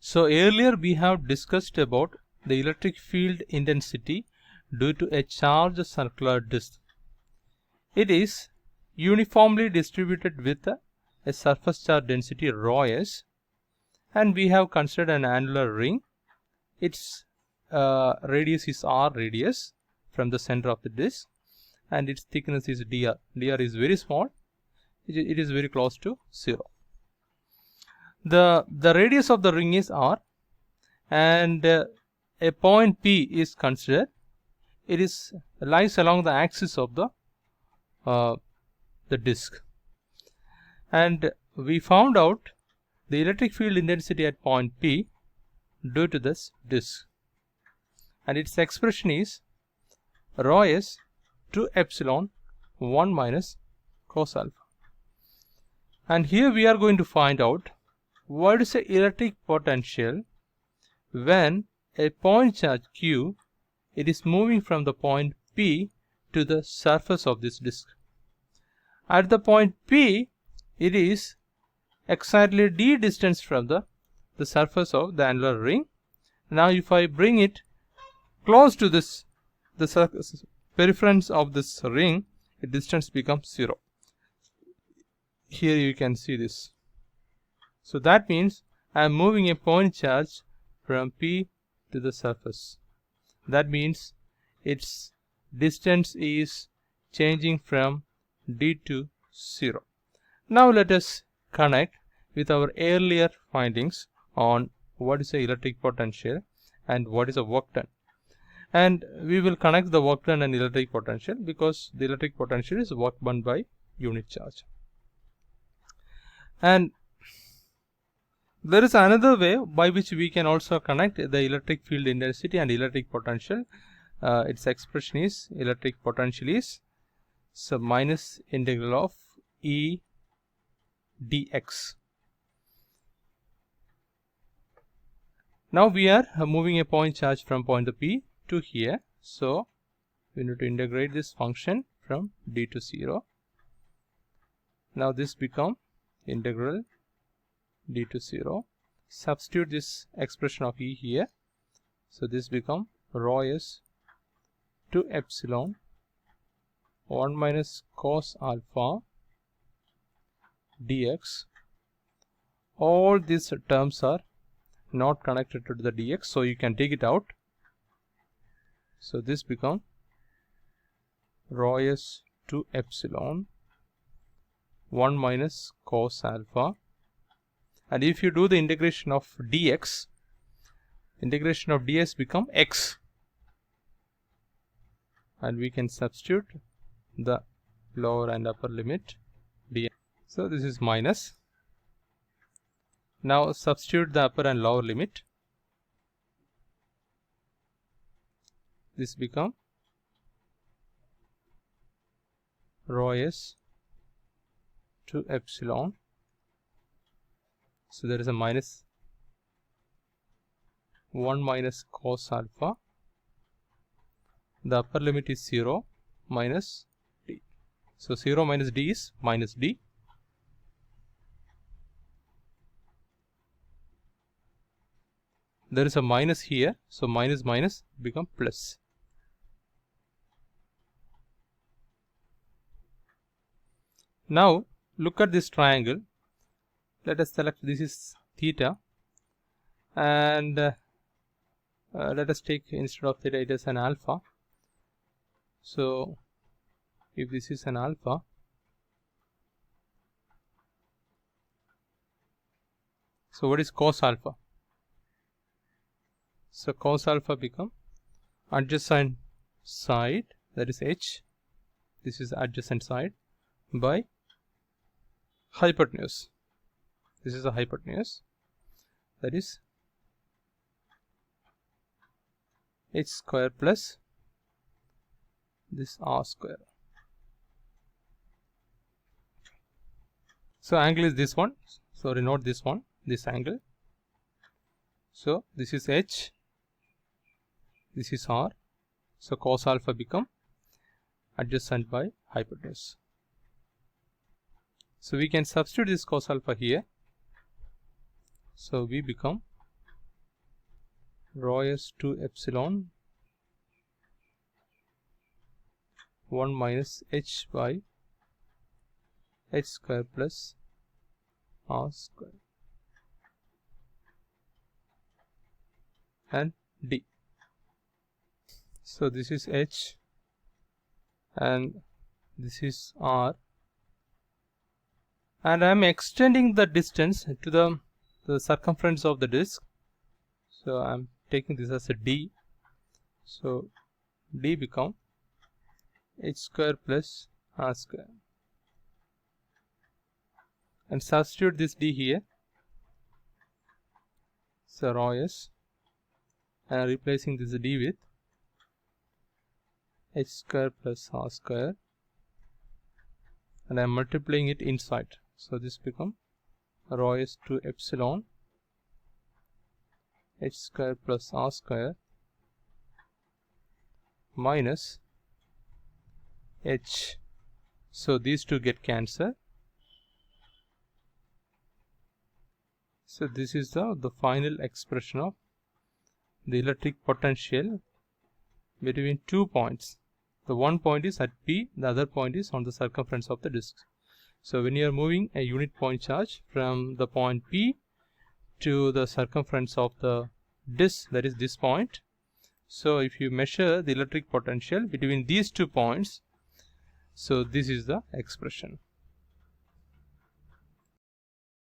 So earlier we have discussed about the electric field intensity due to a charged circular disk. It is uniformly distributed with a surface charge density rho s, and we have considered an annular ring. Its radius is r radius from the center of the disk, and its thickness is dr. Dr is very small. It is very close to 0. The radius of the ring is r, and a point P is considered. It is lies along the axis of the disk, and we found out the electric field intensity at point P due to this disk, and its expression is rho s 2 epsilon 1 minus cos alpha. And here we are going to find out what is the electric potential when a point charge q, it is moving from the point P to the surface of this disk. At the point P, it is exactly d distance from the surface of the annular ring. Now if I bring it close to this, the surface peripherance of this ring, the distance becomes 0. Here you can see this. So that means I am moving a point charge from P to the surface. That means its distance is changing from d to 0. Now let us connect with our earlier findings on what is the electric potential and what is the work done. And we will connect the work done and electric potential, because the electric potential is work done by unit charge. And there is another way by which we can also connect the electric field intensity and electric potential. Its expression is electric potential is minus integral of E dx. Now we are moving a point charge from point P to here, so we need to integrate this function from d to 0. Now this become integral d to 0. Substitute this expression of E here, so this become rho s 2 epsilon 1 minus cos alpha dx. All these terms are not connected to the dx, so you can take it out. So this become rho s 2 epsilon 1 minus cos alpha, and if you do the integration of dx, integration of ds become x, and we can substitute the lower and upper limit dx. So this is minus. Now substitute the upper and lower limit. This become rho s 2 epsilon. So there is a minus 1 minus cos alpha. The upper limit is 0 minus d. So 0 minus d is minus d. There is a minus here, so minus minus become plus. Now look at this triangle. Let us select this is theta, and let us take, instead of theta, it is an alpha. So if this is an alpha, so what is cos alpha? So cos alpha become adjacent side, that is h, this is adjacent side, by hypotenuse. This is a hypotenuse, that is h square plus this r square. So angle is this one, so denote this one, this angle. So this is h, this is r, so cos alpha become adjacent by hypotenuse. So we can substitute this cos alpha here, so we become rho s 2 epsilon 1 minus h by h square plus r square and d. So this is h and this is r, and I am extending the distance to the circumference of the disk. So I am taking this as a d. So d become h square plus r square, and substitute this d here. So rho s, and replacing this d with h square plus r square, and I am multiplying it inside. So this become rho s 2 epsilon h square plus r square minus h. So these two get cancelled. So this is the final expression of the electric potential between 2 points. The one point is at P, the other point is on the circumference of the disk. So when you are moving a unit point charge from the point P to the circumference of the disk, that is this point. So if you measure the electric potential between these 2 points, so this is the expression.